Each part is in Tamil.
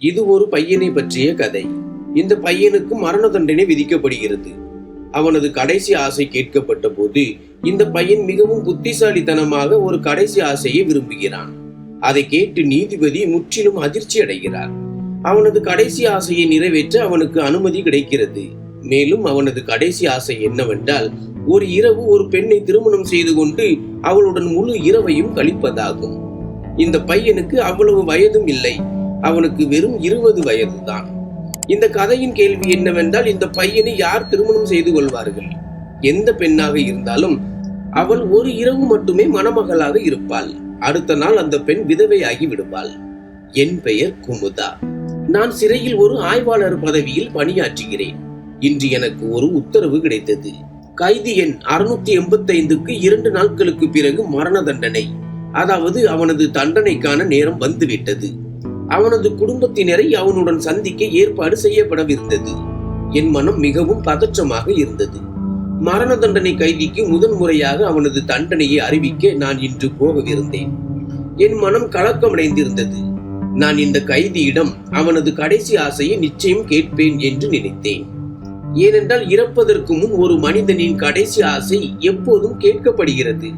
இது ஒரு பையனை பற்றிய கதை. இந்த பையனுக்கு மரண தண்டனை விதிக்கப்படுகிறது. அவனது கடைசி ஆசை கேட்கப்பட்ட போது இந்த பையன் மிகவும் புத்திசாலித்தனமாக ஒரு கடைசி ஆசையை விரும்புகிறான். அதை கேட்டு நீதிபதி முற்றிலும் அதிர்ச்சி அடைகிறார். அவனது கடைசி ஆசையை நிறைவேற்ற அவனுக்கு அனுமதி கிடைக்கிறது. மேலும் அவனது கடைசி ஆசை என்னவென்றால், ஒரு இரவு ஒரு பெண்ணை திருமணம் செய்து கொண்டு அவளுடன் முழு இரவையும் கழிப்பதாகும். இந்த பையனுக்கு அவ்வளவு வயதும் இல்லை. அவனுக்கு வெறும் 20 வயதுதான். இந்த கதையின் கேள்வி என்னவென்றால், இந்த பையனை யார் திருமணம் செய்து கொள்வார்கள்? எந்த பெண்ணாக இருந்தாலும் அவள் ஒரு இரவு மட்டுமே மணமகளாக இருப்பாள். அடுத்த நாள் அந்த பெண் விதவையாகி விடுவாள். என் பெயர் குமுதா. நான் சிறையில் ஒரு ஆய்வாளர் பதவியில் பணியாற்றுகிறேன். இன்று எனக்கு ஒரு உத்தரவு கிடைத்தது. கைதி எண் 685க்கு 2 நாட்களுக்கு பிறகு மரண தண்டனை, அதாவது அவனது தண்டனைக்கான நேரம் வந்துவிட்டது. அவனது குடும்பத்தினரை அவனுடன் சந்திக்க ஏற்பாடு செய்யப்படவிருந்தது. என் மனம் மிகவும் பதற்றமாக இருந்தது. மரண தண்டனை கைதிக்கு முதன் முறையாக அவனது தண்டனையை அறிவிக்க நான் இன்று போகவிருந்தேன். என் மனம் கலக்கமடைந்திருந்தது. நான் இந்த கைதியிடம் அவனது கடைசி ஆசையை நிச்சயம் கேட்பேன் என்று நினைத்தேன். ஏனென்றால் இறப்பதற்கு முன் ஒரு மனிதனின் கடைசி ஆசை எப்போதும் கேட்கப்படுகிறது.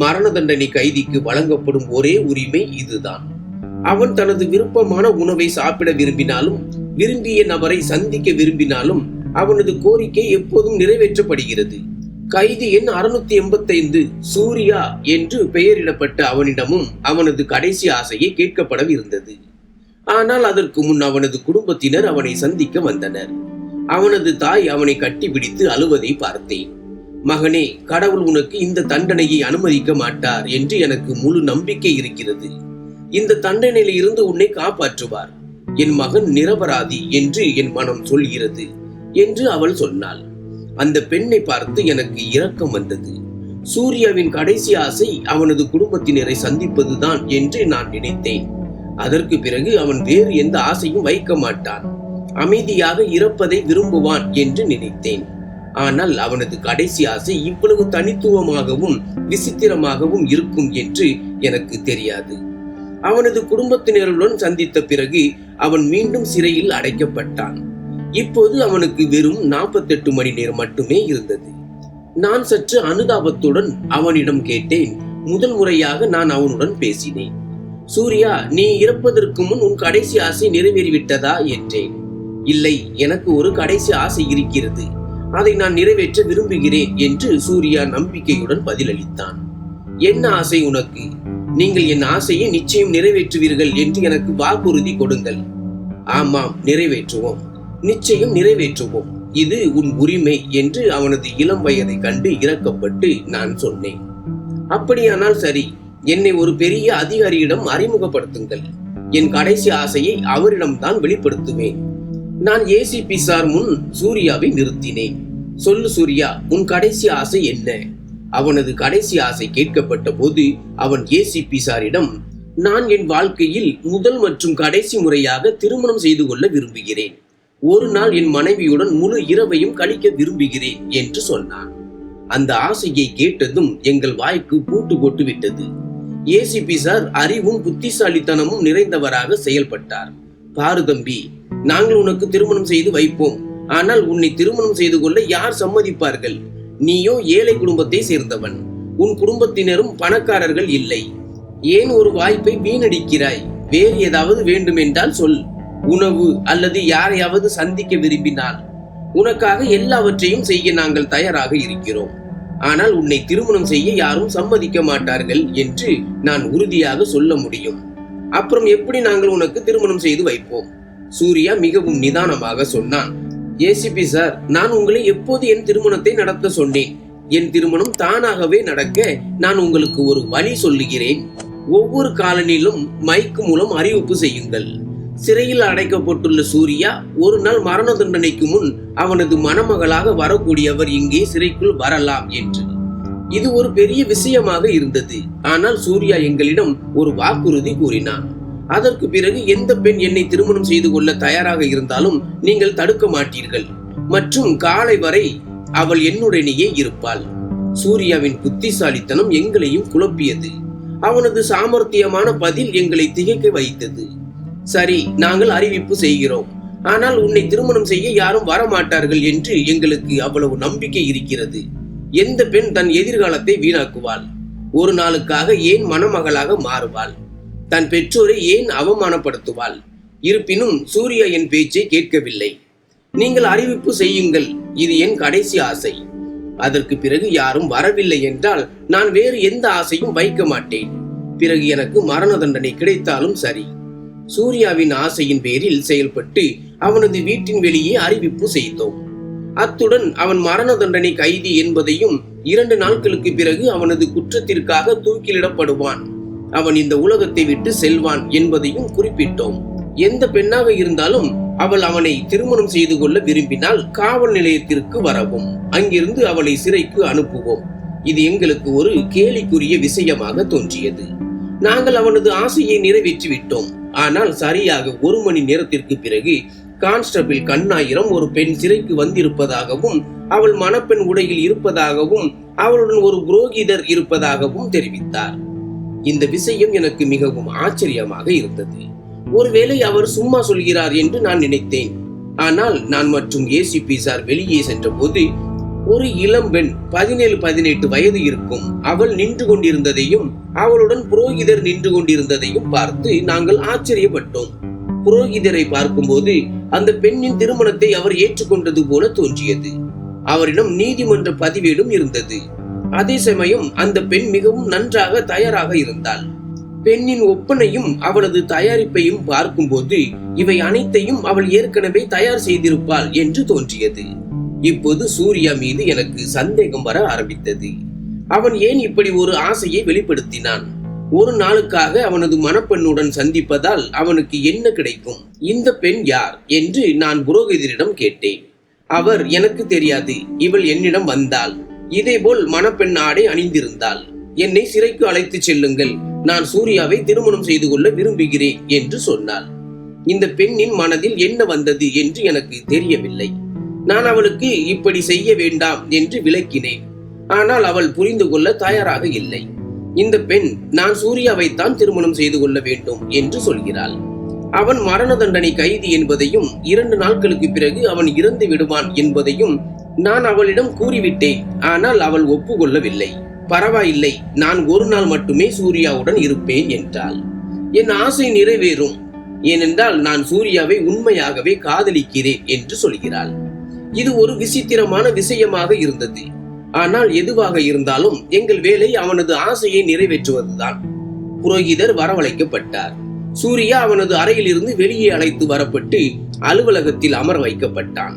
மரண தண்டனை கைதிக்கு வழங்கப்படும் ஒரே உரிமை இதுதான். அவன் தனது விருப்பமான உணவை சாப்பிட விரும்பினாலும், விரும்பிய நபரை சந்திக்க விரும்பினாலும் அவனது கோரிக்கை எப்போதும் நிறைவேற்றப்படுகிறது. கைதி எண் 685 சூர்யா என்று பெயரிடப்பட்ட அவனிடமும் அவனது கடைசி ஆசையை கேட்கப்படவிருந்தது. ஆனால் அதற்கு முன் அவனது குடும்பத்தினர் அவனை சந்திக்க வந்தனர். அவனது தாய் அவனை கட்டிப்பிடித்து அழுவதை பார்த்தேன். மகனே, கடவுள் உனக்கு இந்த தண்டனையை அனுமதிக்க மாட்டார் என்று எனக்கு முழு நம்பிக்கை இருக்கிறது. இந்த தண்டனையில் இருந்து உன்னை காப்பாற்றுவார். என் மகன் நிரபராதி என்று என் மனம் சொல்கிறது என்று அவள் சொன்னாள். அந்த பெண்ணை பார்த்து எனக்கு இரக்கம் வந்தது. சூர்யாவின் கடைசி ஆசை அவனது குடும்பத்தினரை சந்திப்பதுதான் என்று நான் நினைத்தேன். அதற்கு பிறகு அவன் வேறு எந்த ஆசையும் வைக்க மாட்டான். அமைதியாக இறப்பதை விரும்புவான் என்று நினைத்தேன். ஆனால் அவனது கடைசி ஆசை இவ்வளவு தனித்துவமாகவும் விசித்திரமாகவும் இருக்கும் என்று எனக்கு தெரியாது. அவனது குடும்பத்தினருடன் சந்தித்த பிறகு அவன் மீண்டும் சிறையில் அடைக்கப்பட்டான். இப்போது அவனுக்கு வெறும் 48 மணி நேரம் மட்டுமே இருந்தது. நான் சற்று அனுதாபத்துடன் அவனிடம் கேட்டேன். முதல் முறையாக நான் அவனுடன் பேசினேன். சூர்யா, நீ இறப்பதற்கு முன் உன் கடைசி ஆசை நிறைவேறிவிட்டதா என்றேன். இல்லை, எனக்கு ஒரு கடைசி ஆசை இருக்கிறது. அதை நான் நிறைவேற்ற விரும்புகிறேன் என்று சூர்யா நம்பிக்கையுடன் பதிலளித்தான். என்ன ஆசை உனக்கு? நீங்கள் என் ஆசையை நிச்சயம் நிறைவேற்றுவீர்கள் என்று எனக்கு வாக்குறுதி கொடுங்கள். ஆமாம், நிறைவேற்றுவோம், நிச்சயம் நிறைவேற்றுவோம். இது உன் உரிமை என்று அவனது இளம் வயதை கண்டு இரக்கப்பட்டு நான் சொன்னேன். அப்படியானால் சரி, என்னை ஒரு பெரிய அதிகாரியிடம் அறிமுகப்படுத்துங்கள். என் கடைசி ஆசையை அவரிடம்தான் வெளிப்படுத்துவேன். நான் ஏசிபி சார் முன் சூர்யாவை நிறுத்தினேன். சொல்லு சூர்யா, உன் கடைசி ஆசை என்ன? அவனது கடைசி ஆசை கேட்கப்பட்ட போது அவன் ஏசிபி சாரிடம், நான் என் வாழ்க்கையில் முதல் மற்றும் கடைசி முறையாக திருமணம் செய்து கொள்ள விரும்புகிறேன். ஒரு நாள் என் மனைவியுடன் முழு இரவையும் கழிக்க விரும்புகிறேன் என்று சொன்னான். அந்த ஆசையை கேட்டதும் எங்கள் வாய்க்கு பூட்டு போட்டு விட்டது. ஏசிபி சார் அறிவும் புத்திசாலித்தனமும் நிறைந்தவராக செயல்பட்டார். பாரு தம்பி, நாங்கள் உனக்கு திருமணம் செய்து வைப்போம். ஆனால் உன்னை திருமணம் செய்து கொள்ள யார் சம்மதிப்பார்கள்? நீயோ ஏழை குடும்பத்தை சேர்ந்தவன். உன் குடும்பத்தினரும் பணக்காரர்கள் இல்லை. ஏன் ஒரு வாய்ப்பை வீணடிக்கிறாய்? வேறு ஏதாவது வேண்டும் என்றால் சொல். உணவு அல்லது யாரையாவது சந்திக்க விரும்பினால் உனக்காக எல்லாவற்றையும் செய்ய நாங்கள் தயாராக இருக்கிறோம். ஆனால் உன்னை திருமணம் செய்ய யாரும் சம்மதிக்க மாட்டார்கள் என்று நான் உறுதியாக சொல்ல முடியும். அப்புறம் எப்படி நாங்கள் உனக்கு திருமணம் செய்து வைப்போம்? சூர்யா மிகவும் நிதானமாக சொன்னான். ஏசிபி சார், நான் உங்களை எப்போது என் திருமணத்தை நடத்த சொன்னேன்? என் திருமணம் தானாகவே நடக்க நான் உங்களுக்கு ஒரு வழி சொல்லுகிறேன். ஒவ்வொரு காலனிலும் மைக்கு மூலம் அறிவிப்பு செய்யுங்கள். சிறையில் அடைக்கப்பட்டுள்ள சூர்யா ஒரு நாள் மரண தண்டனைக்கு முன் அவனது மணமகளாக வரக்கூடியவர் இங்கே சிறைக்குள் வரலாம் என்று. இது ஒரு பெரிய விஷயமாக இருந்தது. ஆனால் சூர்யா எங்களிடம் ஒரு வாக்குறுதி கூறினான். அதற்கு பிறகு எந்த பெண் என்னை திருமணம் செய்து கொள்ள தயாராக இருந்தாலும் நீங்கள் தடுக்க மாட்டீர்கள் மற்றும் காலை வரை அவள் என்னுடனேயே இருப்பாள். சூர்யாவின் புத்திசாலித்தனம் எங்களையும் குழப்பியது. அவனது சாமர்த்தியமான பதில் எங்களை திகைக்க வைத்தது. சரி, நாங்கள் அறிவிப்பு செய்கிறோம். ஆனால் உன்னை திருமணம் செய்ய யாரும் வரமாட்டார்கள் என்று எங்களுக்கு அவ்வளவு நம்பிக்கை இருக்கிறது. எந்த பெண் தன் எதிர்காலத்தை வீணாக்குவாள்? ஒரு நாளுக்காக ஏன் மணமகளாக மாறுவாள்? தன் பெற்றோரை ஏன் அவமானப்படுத்துவாள்? இருப்பினும் சூர்யா என் பேச்சை கேட்கவில்லை. நீங்கள் அறிவிப்பு செய்யுங்கள், இது என் கடைசி ஆசை. அதற்கு பிறகு யாரும் வரவில்லை என்றால் நான் வேறு எந்த ஆசையும் வைக்க மாட்டேன். பிறகு எனக்கு மரண தண்டனை கிடைத்தாலும் சரி. சூர்யாவின் ஆசையின் பேரில் செயல்பட்டு அவனது வீட்டின் வெளியே அறிவிப்பு செய்தோம். அத்துடன் அவன் மரண தண்டனை கைதி என்பதையும் 2 நாட்களுக்கு பிறகு அவனது குற்றத்திற்காக தூக்கிலிடப்படுவான், அவன் இந்த உலகத்தை விட்டு செல்வான் என்பதையும் குறிப்பிட்டோம். எந்த பெண்ணாக இருந்தாலும் அவள் அவனை திருமணம் செய்து கொள்ள விரும்பினால் காவல் நிலையத்திற்கு வரவும், அங்கிருந்து அவளை சிறைக்கு அனுப்புவோம். இது எங்களுக்கு ஒரு கேலிக்குரிய விஷயமாக தோன்றியது. நாங்கள் அவனது ஆசையை நிறைவேற்றிவிட்டோம். ஆனால் சரியாக 1 மணி நேரத்திற்கு பிறகு கான்ஸ்டபிள் கண்ணாயிரம் ஒரு பெண் சிறைக்கு வந்திருப்பதாகவும், அவள் மணப்பெண் உடையில் இருப்பதாகவும், அவளுடன் ஒரு புரோகிதர் இருப்பதாகவும் தெரிவித்தார். இந்த விஷயம் எனக்கு மிகவும் ஆச்சரியமாக இருந்தது. ஒருவேளை அவர் சும்மா சொல்கிறார் என்று நான் நினைத்தேன். ஆனால் நான் மற்றும் ஏசிபி சார் வெளியே சென்ற போது ஒரு இளம் பெண் 17-18 வயது இருக்கும் அவள் நின்று கொண்டிருந்ததையும் அவளுடன் புரோகிதர் நின்று கொண்டிருந்ததையும் பார்த்து நாங்கள் ஆச்சரியப்பட்டோம். புரோகிதரை பார்க்கும்போது அந்த பெண்ணின் திருமணத்தை அவர் ஏற்றுக்கொண்டது போல தோன்றியது. அவரிடம் நீதிமன்ற பதிவேடும் இருந்தது. அதே சமயம் அந்த பெண் மிகவும் நன்றாக தயாராக இருந்தாள். பெண்ணின் ஒப்பனையும் அவளது தயாரிப்பையும் பார்க்கும்போது இவை அனைத்தையும் அவள் ஏற்கனவே தயார் செய்திருப்பாள் என்று தோன்றியது. இப்போது சூர்யா மீது எனக்கு சந்தேகம் வர ஆரம்பித்தது. அவன் ஏன் இப்படி ஒரு ஆசையை வெளிப்படுத்தினான்? ஒரு நாளுக்காக அவனது மணப்பெண்ணுடன் சந்திப்பதால் அவனுக்கு என்ன கிடைக்கும்? இந்த பெண் யார் என்று நான் புரோகிதரிடம் கேட்டேன். அவர், எனக்கு தெரியாது, இவள் என்னிடம் வந்தாள், இதேபோல் மணப்பெண் ஆடை அணிந்திருந்தாள், என்னை சிறைக்கு அழைத்து செல்லுங்கள், நான் சூர்யாவை திருமணம் செய்து கொள்ள விரும்புகிறேன் என்று சொன்னாள். இந்த பெண்ணின் மனதில் என்ன வந்தது என்று எனக்கு தெரியவில்லை. நான் அவளுக்கு இப்படி செய்ய வேண்டாம் என்று விளக்கினேன். ஆனால் அவள் புரிந்து கொள்ள தயாராக இல்லை. இந்த பெண் நான் சூர்யாவைத்தான் திருமணம் செய்து கொள்ள வேண்டும் என்று சொல்கிறாள். அவன் மரண தண்டனை கைதி என்பதையும் 2 நாட்களுக்கு பிறகு அவன் இறந்து விடுவான் என்பதையும் நான் அவளிடம் கூறிவிட்டேன். ஆனால் அவள் ஒப்புக்கொள்ளவில்லை. பரவாயில்லை, நான் 1 நாள் மட்டுமே சூர்யாவுடன் இருப்பேன் என்றாள். என் ஆசை நிறைவேறும், ஏனென்றால் நான் சூர்யாவை உண்மையாகவே காதலிக்கிறேன் என்று சொல்கிறாள். இது ஒரு விசித்திரமான விஷயமாக இருந்தது. ஆனால் எதுவாக இருந்தாலும் எங்கள் வேலை அவனது ஆசையை நிறைவேற்றுவதுதான். புரோகிதர் வரவழைக்கப்பட்டார். சூர்யா அவனது அறையில் இருந்து வெளியே அழைத்து வரப்பட்டு அலுவலகத்தில் அமர வைக்கப்பட்டான்.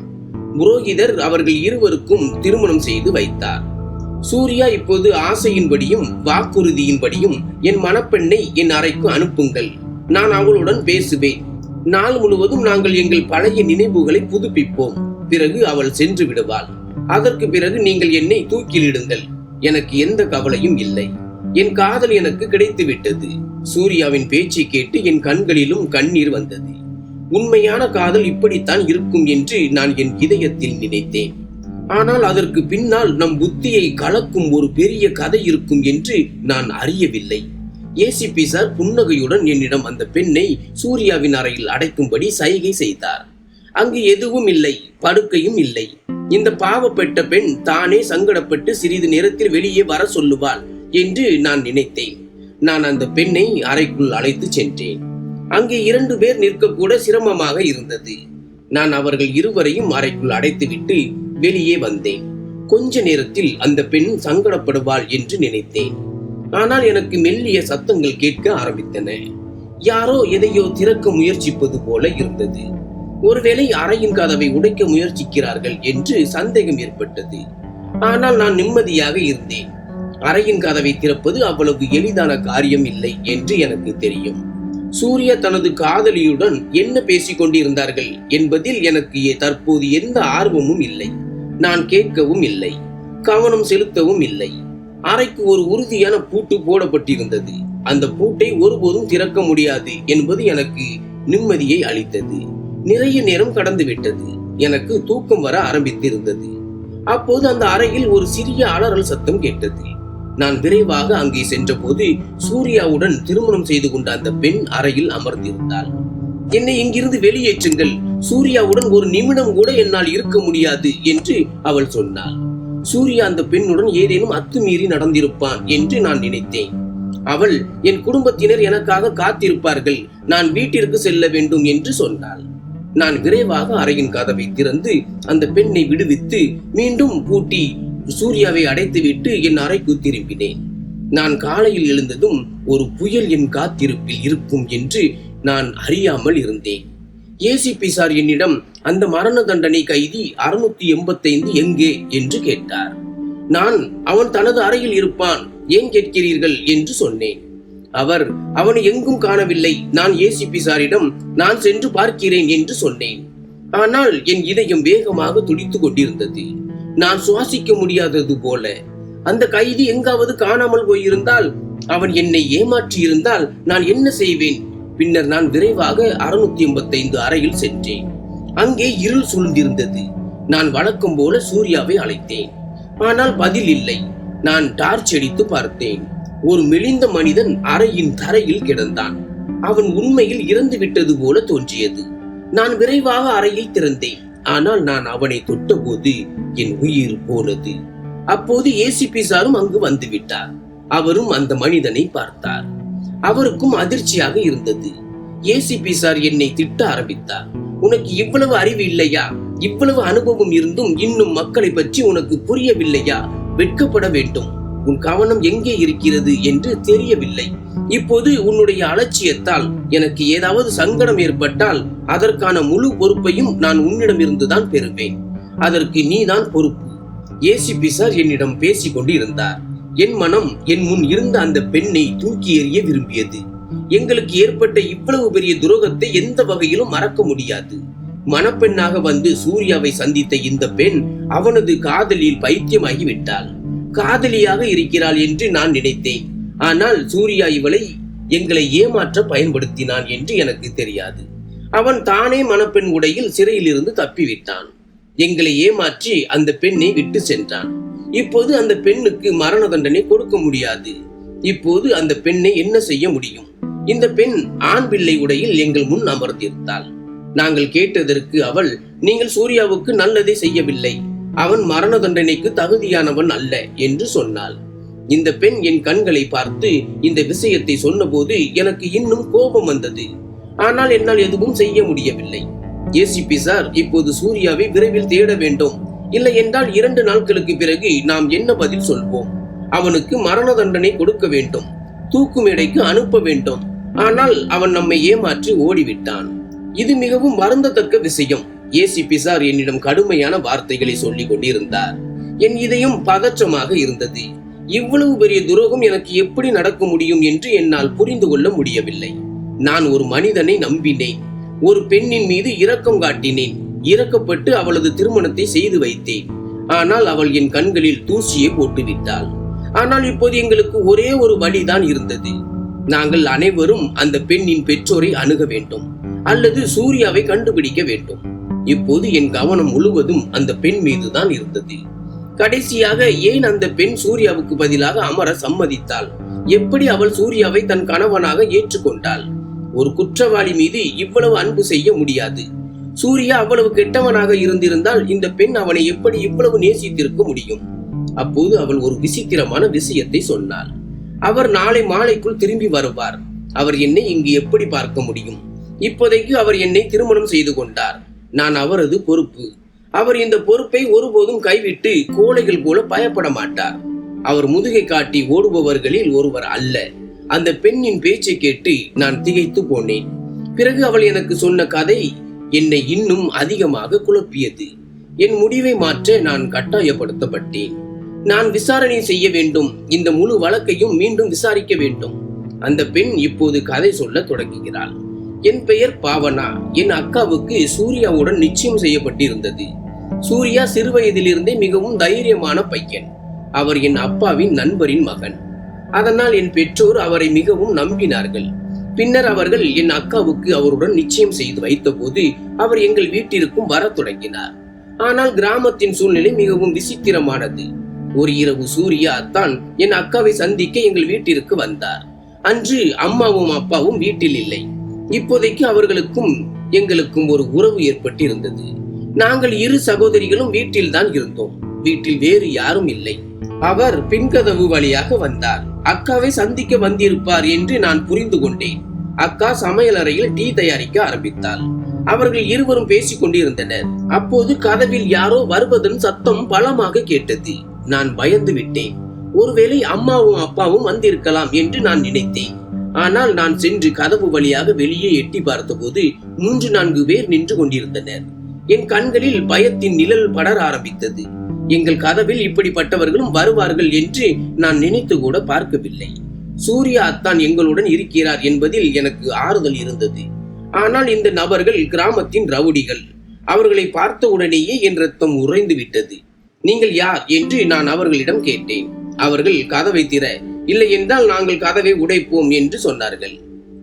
புரோகிதர் அவர்கள் இருவருக்கும் திருமணம் செய்து வைத்தார். சூர்யா இப்போது ஆசையின்படியும் வாக்குறுதியின்படியும் என் மணப்பெண்ணை என் அறைக்கு அனுப்புங்கள், நான் அவளுடன் பேசுவேன், நாள் முழுவதும் நாங்கள் எங்கள் பழைய நினைவுகளை புதுப்பிப்போம், பிறகு அவள் சென்று விடுவாள், அதற்கு பிறகு நீங்கள் என்னை தூக்கிலிடுங்கள், எனக்கு எந்த கவலையும் இல்லை, என் காதல் எனக்கு கிடைத்து விட்டது. சூர்யாவின் பேச்சை கேட்டு என் கண்களிலும் கண்ணீர் வந்தது. உண்மையான காதல் இப்படித்தான் இருக்கும் என்று நான் என் இதயத்தில் நினைத்தேன். ஆனால் அதற்கு பின்னால் நம் புத்தியை கலக்கும் ஒரு பெரிய கதை இருக்கும் என்று நான் அறியவில்லை. ஏசிபி சார் புன்னகையுடன் என்னிடம் அந்த பெண்ணை சூர்யாவின் அறையில் அடைக்கும்படி சைகை செய்தார். அங்கு எதுவும் இல்லை, படுக்கையும் இல்லை. இந்த பாவப்பட்ட பெண் தானே சங்கடப்பட்டு சிறிது நேரத்தில் வெளியே வர சொல்லுவாள் என்று நான் நினைத்தேன். நான் அந்த பெண்ணை அறைக்குள் அழைத்து சென்றேன். அங்கே 2 பேர் நிற்க கூட சிரமமாக இருந்தது. நான் அவர்கள் இருவரையும் அறைக்குள் அடைத்துவிட்டு வெளியே வந்தேன். கொஞ்ச நேரத்தில் அந்த பெண் சங்கடப்படுவாள் என்று நினைத்தேன். ஆனால் எனக்கு மெல்லிய சத்தங்கள் கேட்க ஆரம்பித்தன. யாரோ எதையோ திறக்க முயற்சிப்பது போல இருந்தது. ஒருவேளை அறையின் கதவை உடைக்க முயற்சிக்கிறார்கள் என்று சந்தேகம் ஏற்பட்டது. ஆனால் நான் நிம்மதியாக இருந்தேன். அறையின் கதவை திறப்பது அவ்வளவு எளிதான காரியம் இல்லை என்று எனக்கு தெரியும். சூர்யா தனது காதலியுடன் என்ன பேசிக் கொண்டிருந்தார்கள் என்பதில் எனக்கு தற்போது எந்த ஆர்வமும் இல்லை. நான் கேட்கவும் இல்லை, கவனம் செலுத்தவும் இல்லை. அறைக்கு ஒரு உறுதியான பூட்டு போடப்பட்டிருந்தது. அந்த பூட்டை ஒருபோதும் திறக்க முடியாது என்பது எனக்கு நிம்மதியை அளித்தது. நிறைய நேரம் கடந்து விட்டது. எனக்கு தூக்கம் வர ஆரம்பித்திருந்தது. அப்போது அந்த அறையில் ஒரு சிறிய அலறல் சத்தம் கேட்டது. நான் விரைவாக அங்கே சென்ற போது சூர்யாவுடன் திருமணம் செய்து கொண்ட அந்த பெண் அறையில் அமர்ந்திருந்தாள். என்னை இங்கிருந்து வெளியேற்றுங்கள், சூர்யாவுடன் ஒரு நிமிடம் கூட என்னால் இருக்க முடியாது என்று அவள் சொன்னாள். சூர்யா அந்த பெண்ணுடன் ஏதேனும் அத்துமீறி நடந்திருப்பான் என்று நான் நினைத்தேன். அவள், என் குடும்பத்தினர் எனக்காக காத்திருப்பார்கள், நான் வீட்டிற்கு செல்ல வேண்டும் என்று சொன்னாள். நான் விரைவாக அறையின் கதவை திறந்து அந்த பெண்ணை விடுவித்து மீண்டும் பூட்டி சூர்யாவை அடைத்துவிட்டு என் அறைக்கு திரும்பினேன். நான் காலையில் எழுந்ததும் ஒரு புயல் என் காத்திருப்பில் இருக்கும் என்று நான் அறியாமல் இருந்தேன். ஏசிபி சார் என்னிடம் அந்த மரண தண்டனை கைதி 685 எங்கே என்று கேட்டார். நான், அவன் தனது அறையில் இருப்பான், ஏன் கேட்கிறீர்கள் என்று சொன்னேன். அவர், அவனை எங்கும் காணவில்லை, நான் ஏசிபி சாரிடம் நான் சென்று பார்க்கிறேன் என்று சொன்னேன். ஆனால் என் இதயம் வேகமாக துடித்துக் கொண்டிருந்தது. நான் சுவாசிக்க முடியாதது போல. அந்த கைதி எங்காவது காணாமல் போயிருந்தால், அவன் என்னை ஏமாற்றி இருந்தால் நான் என்ன செய்வேன்? பின்னர் நான் விரைவாக 685 அறையில் சென்றேன். அங்கே இருள் சூழ்ந்திருந்தது. நான் வழக்கம் போல சூர்யாவை அழைத்தேன். ஆனால் பதில் இல்லை. நான் டார்ச் அடித்து பார்த்தேன். ஒரு மெலிந்த மனிதன் அறையின் தரையில் கிடந்தான். அவன் உண்மையில் இறந்து விட்டது போல தோன்றியது. நான் விரைவாக அறையை திறந்தேன். ஆனால் நான் அவனை தொட்டபோது என் உயிர் போனது. அப்போது ஏசிபி சாரும் அங்கு வந்து விட்டார். அவரும் அந்த மனிதனை பார்த்தார். அவருக்கும் அதிர்ச்சியாக இருந்தது. ஏசிபி சார் என்னை திட்ட ஆரம்பித்தார். உனக்கு இவ்வளவு அறிவு இல்லையா? இவ்வளவு அனுபவம் இருந்தும் இன்னும் மக்களை பற்றி உனக்கு புரியவில்லையா? வெட்கப்பட வேண்டும். உன் கவனம் எங்கே இருக்கிறது என்று தெரியவில்லை. இப்போது உன்னுடைய அலட்சியத்தால் எனக்கு ஏதாவது சங்கடம் ஏற்பட்டால் அதற்கான முழு பொறுப்பையும் நான் உன்னிடமிருந்துதான் பெறுவேன். அதற்கு நீதான் பொறுப்பு. ஏசிபி சார் என்னிடம் பேசிக் கொண்டு இருந்தார். என் மனம் என் முன் இருந்த அந்த பெண்ணை தூக்கி எறிய விரும்பியது. எங்களுக்கு ஏற்பட்ட இவ்வளவு பெரிய துரோகத்தை எந்த வகையிலும் மறக்க முடியாது. மணப்பெண்ணாக வந்து சூர்யாவை சந்தித்த இந்த பெண் அவனது காதலில் பைத்தியமாகி விட்டாள். காதலியாக இருக்கிறாள் என்று நான் நினைத்தேன். ஆனால் சூர்யா இவளை எங்களை ஏமாற்ற பயன்படுத்தினான் என்று எனக்கு தெரியாது. அவன் தானே மணப்பெண் உடையில் சிறையில் இருந்து தப்பிவிட்டான். எங்களை ஏமாற்றி அந்த பெண்ணை விட்டு சென்றான். இப்போது அந்த பெண்ணுக்கு மரண தண்டனை கொடுக்க முடியாது. இப்போது அந்த பெண்ணை என்ன செய்ய முடியும்? இந்த பெண் ஆண் பிள்ளை உடையில் எங்கள் முன் அமர்ந்திருந்தாள். நாங்கள் கேட்டதற்கு அவள், நீங்கள் சூர்யாவுக்கு நல்லதை செய்யவில்லை, அவன் மரண தண்டனைக்கு தகுதியானவன் அல்ல என்று சொன்னாள். இந்த பெண் என் கண்களை பார்த்து இந்த விஷயத்தை சொன்னபோது எனக்கு இன்னும் கோபம் வந்தது. ஆனால் என்னால் எதுவும் செய்ய முடியவில்லை. ஏசிபி சார் இப்போது சூர்யாவை விரைவில் தேட வேண்டும். இல்லை என்றால் 2 நாட்களுக்கு பிறகு நாம் என்ன பதில் சொல்வோம்? அவனுக்கு மரண தண்டனை கொடுக்க வேண்டும், தூக்கு மேடைக்கு அனுப்ப வேண்டும். ஆனால் அவன் நம்மை ஏமாற்றி ஓடிவிட்டான். இது மிகவும் வருந்தத்தக்க விஷயம். ஏசிபி சார் என்னிடம் கடுமையான வார்த்தைகளை சொல்லிக் கொண்டிருந்தார். என் இதயம் பதற்றமாக இருந்தது. இவ்வளவு பெரிய துரோகம் எனக்கு எப்படி நடக்க முடியும் என்று என்னால் புரிந்து கொள்ள முடியவில்லை. நான் ஒரு மனிதனை நம்பினேன். ஒரு பெண்ணின் மீது இரக்கம் காட்டினேன். இறக்கப்பட்டு அவளது திருமணத்தை செய்து வைத்தேன். ஆனால் அவள் என் கண்களில் தூசியை போட்டுவிட்டாள். ஆனால் இப்போது எங்களுக்கு ஒரே ஒரு வழிதான் இருந்தது. நாங்கள் அனைவரும் அந்த பெண்ணின் பெற்றோரை அணுக வேண்டும், அல்லது சூர்யாவை கண்டுபிடிக்க வேண்டும். இப்போது என் கவனம் முழுவதும் அந்த பெண் மீதுதான் இருந்தது. கடைசியாக ஏன் அந்த பெண் சூர்யாவுக்கு பதிலாக அமர சம்மதித்தாள்? எப்படி அவள் சூர்யாவை தன் கணவனாக ஏற்றுக்கொண்டாள்? ஒரு குற்றவாளி மீது இவ்வளவு அன்பு செய்ய முடியாது. சூர்யா அவ்வளவு கெட்டவனாக இருந்திருந்தால் இந்த பெண் அவனை எப்படி இவ்வளவு நேசித்திருக்க முடியும்? அப்போது அவள் ஒரு விசித்திரமான விஷயத்தை சொன்னாள். அவர் நாளை மாலைக்குள் திரும்பி வருவார். அவர் என்னை இங்கு எப்படி பார்க்க முடியும்? இப்போதைக்கு அவர் என்னை திருமணம் செய்து கொண்டார். நான் அவரது பொறுப்பு. அவர் இந்த பொறுப்பை ஒருபோதும் கைவிட்டு கோழைகள் போல பயப்பட மாட்டார். அவர் முதுகை காட்டி ஓடுபவர்களில் ஒருவர் அல்ல. அந்த பெண்ணின் பேச்சை கேட்டு நான் திகைத்து போனேன். பிறகு அவள் எனக்கு சொன்ன கதை என்னை இன்னும் அதிகமாக குழப்பியது. என் முடிவை மாற்ற நான் கட்டாயப்படுத்தப்பட்டேன். நான் விசாரணை செய்ய வேண்டும். இந்த முழு வழக்கையும் மீண்டும் விசாரிக்க வேண்டும். அந்த பெண் இப்போது கதை சொல்ல தொடங்குகிறாள். என் பெயர் பாவனா. என் அக்காவுக்கு சூர்யாவுடன் நிச்சயம் செய்யப்பட்டிருந்தது. சூர்யா சிறுவயதிலிருந்தே மிகவும் தைரியமான பையன். அவர் என் அப்பாவின் நண்பரின் மகன். அதனால் என் பெற்றோர் அவரை மிகவும் நம்பினார்கள். பின்னர் அவர்கள் என் அக்காவுக்கு அவருடன் நிச்சயம் செய்து வைத்த போது அவர் எங்கள் வீட்டிற்கும் வர தொடங்கினார். ஆனால் கிராமத்தின் சூழ்நிலை மிகவும் விசித்திரமானது. ஒரு இரவு சூர்யா தான் என் அக்காவை சந்திக்க எங்கள் வீட்டிற்கு வந்தார். அன்று அம்மாவும் அப்பாவும் வீட்டில் இல்லை. இப்போதைக்கு அவர்களுக்கும் எங்களுக்கும் ஒரு உறவு ஏற்பட்டிருந்தது. நாங்கள் இரு சகோதரிகளும் வீட்டில் தான் இருந்தோம். வீட்டில் வேறு யாரும் இல்லை. அவர் பின்கதவு வழியாக வந்தார். அக்காவை சந்திக்க வந்திருப்பார் என்று நான் புரிந்து கொண்டேன். அக்கா சமையலறையில் டீ தயாரிக்க ஆரம்பித்தாள். அவர்கள் இருவரும் பேசிக் கொண்டிருந்தனர். அப்போது கதவில் யாரோ வருவதன் சத்தம் பலமாக கேட்டது. நான் பயந்து விட்டேன். ஒருவேளை அம்மாவும் அப்பாவும் வந்திருக்கலாம் என்று நான் நினைத்தேன். ஆனால் நான் சென்று கதவு வழியாக வெளியே எட்டி பார்த்தபோது 3-4 பேர் நின்று கொண்டிருந்தனர். என் கண்களில் பயத்தின் நிழல் படர ஆரம்பித்தது. எங்கள் கதவில் இப்படிப்பட்டவர்களும் வருவார்கள் என்று நான் நினைத்து கூட பார்க்கவில்லை. சூர்யா அத்தான் எங்களுடன் இருக்கிறார் என்பதில் எனக்கு ஆறுதல் இருந்தது. ஆனால் இந்த நபர்கள் கிராமத்தின் ரவுடிகள். அவர்களை பார்த்த உடனேயே என் ரத்தம் உறைந்து விட்டது. நீங்கள் யார் என்று நான் அவர்களிடம் கேட்டேன். அவர்கள் கதவை திற, இல்லை என்றால் நாங்கள் கதவை உடைப்போம் என்று சொன்னார்கள்.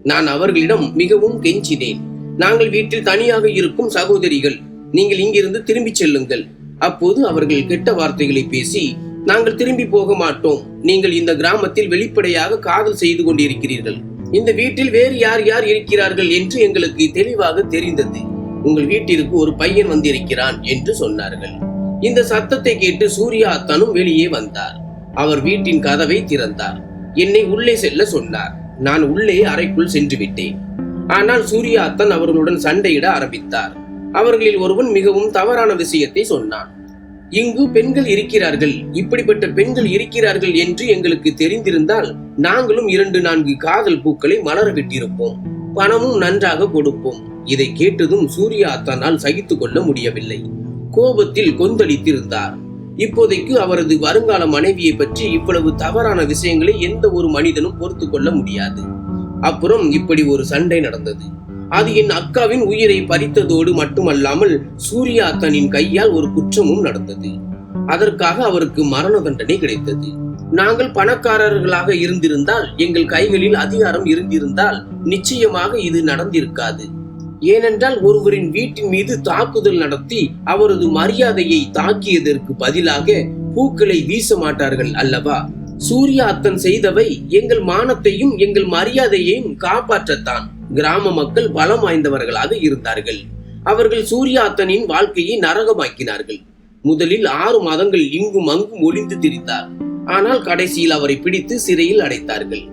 நான் அவர்களிடம் மிகவும் கெஞ்சினேன். நாங்கள் வீட்டில் தனியாக இருக்கும் சகோதரிகள், நீங்கள் இங்கிருந்து திரும்பி செல்லுங்கள். அப்போது அவர்கள் கெட்ட வார்த்தைகளை பேசி, நாங்கள் திரும்பி போக மாட்டோம், நீங்கள் இந்த கிராமத்தில் வெளிப்படையாக காதல் செய்து கொண்டிருக்கிறீர்கள், இந்த வீட்டில் வேறு யார் யார் இருக்கிறார்கள் என்று எங்களுக்கு தெளிவாக தெரிந்தது, உங்கள் வீட்டிற்கு ஒரு பையன் வந்திருக்கிறான் என்று சொன்னார்கள். இந்த சத்தத்தை கேட்டு சூர்யா அத்தானும் வெளியே வந்தார். அவர் வீட்டின் கதவை திறந்தார். என்னை உள்ளே செல்ல சொன்னார். நான் உள்ளே அறைக்குள் சென்று விட்டேன். ஆனால் சூர்யா அத்தான் அவர்களுடன் சண்டையிட ஆரம்பித்தார். அவர்களில் ஒருவன் மிகவும் தவறான விஷயத்தை சொன்னான். இங்கு பெண்கள் இருக்கிறார்கள், இப்படிப்பட்ட பெண்கள் இருக்கிறார்கள் என்று எங்களுக்கு தெரிந்திருந்தால் நாங்களும் 2-4 காதல் பூக்களை மலர விட்டிருப்போம், பணமும் நன்றாக கொடுப்போம். இதை கேட்டதும் சூர்யா அத்தானால் சகித்துக் கொள்ள முடியவில்லை. கோபத்தில் கொந்தளித்திருந்தார். இப்போதைக்கு அவரது வருங்கால மனைவியை பற்றி இவ்வளவு தவறான விஷயங்களை எந்த ஒரு மனிதனும் பொறுத்து கொள்ள முடியாது. அப்புறம் இப்படி ஒரு சண்டை நடந்தது. அது என் அக்காவின் உயிரை பறித்ததோடு மட்டுமல்லாமல் சூர்யா அத்தனின் கையால் ஒரு குற்றமும் நடந்தது. அதற்காக அவருக்கு மரண தண்டனை கிடைத்தது. நாங்கள் பணக்காரர்களாக இருந்திருந்தால், எங்கள் கைகளில் அதிகாரம் இருந்திருந்தால் நிச்சயமாக இது நடந்திருக்காது. ஏனென்றால் ஒருவரின் வீட்டின் மீது தாக்குதல் நடத்தி அவரது மரியாதையை தாக்கியதற்கு பதிலாக பூக்களை வீச மாட்டார்கள் அல்லவா? சூர்யா அத்தன் செய்தவை எங்கள் மானத்தையும் எங்கள் மரியாதையையும் காப்பாற்றத்தான். கிராம மக்கள் பலம் வாய்ந்தவர்களாக இருந்தார்கள். அவர்கள் சூர்யா அத்தனின் வாழ்க்கையை நரகமாக்கினார்கள். முதலில் 6 மாதங்கள் இங்கும் அங்கும் ஒளிந்து திரிந்தார். ஆனால் கடைசியில் அவரை பிடித்து சிறையில் அடைத்தார்கள்.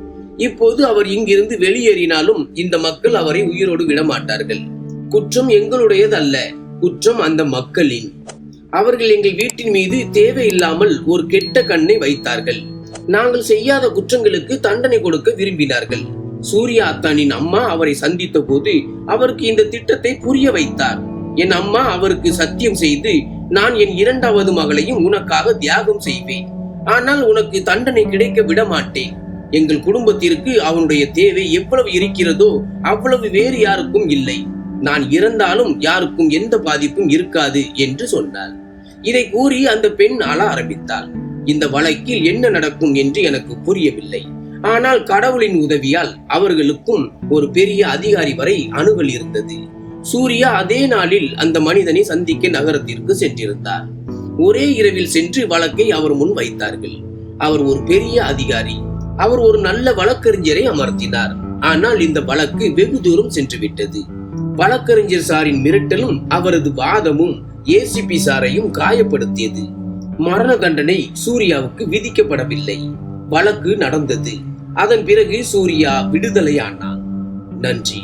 இப்போது அவர் இங்கிருந்து வெளியேறினாலும் இந்த மக்கள் அவரை உயிரோடு விடமாட்டார்கள். குற்றம் எங்களுடையதல்ல, குற்றம் அந்த மக்களின். அவர்கள் எங்கள் வீட்டின் மீது தேவையில்லாமல் ஒரு கெட்ட கண்ணை வைத்தார்கள். நாங்கள் செய்யாத குற்றங்களுக்கு தண்டனை கொடுக்க விரும்பினார்கள். சூர்யா அத்தானின் அம்மா அவரை சந்தித்த போது அவருக்கு இந்த திட்டத்தை புரிய வைத்தார். என் அம்மா அவருக்கு சத்தியம் செய்து, நான் என் 2வது மகளையும் உனக்காக தியாகம் செய்வேன், ஆனால் உனக்கு தண்டனை கிடைக்க விட மாட்டேன். எங்கள் குடும்பத்திற்கு அவனுடைய தேவை எவ்வளவு இருக்கிறதோ அவ்வளவு வேறு யாருக்கும் இல்லை. நான் இறந்தாலும் யாருக்கும் எந்த பாதிப்பும் இருக்காது என்று சொன்னார். இதை கூறி அந்த பெண் அழ ஆரம்பித்தாள். இந்த வழக்கில் என்ன நடக்கும் என்று எனக்கு புரியவில்லை. ஆனால் கடவுளின் உதவியால் அவர்களுக்கும் ஒரு பெரிய அதிகாரி வரை அணுகல் இருந்தது. சூர்யா அதே நாளில் அந்த மனிதனை சந்திக்க நகரத்திற்கு சென்றிருந்தார். ஒரே இரவில் சென்று வழக்கை அவர் முன் வைத்தார்கள். அவர் ஒரு பெரிய அதிகாரி. அவர் ஒரு நல்ல வழக்கறிஞரை அமர்த்தினார். ஆனால் இந்த வழக்கு வெகு தூரம் சென்று விட்டது. வழக்கறிஞர் சாரின் மிரட்டலும் அவரது வாதமும் ஏசிபி சாரையும் காயப்படுத்தியது. மரண தண்டனை சூர்யாவுக்கு விதிக்கப்படவில்லை. வழக்கு நடந்தது. அதன் பிறகு சூர்யா விடுதலையானான். நன்றி.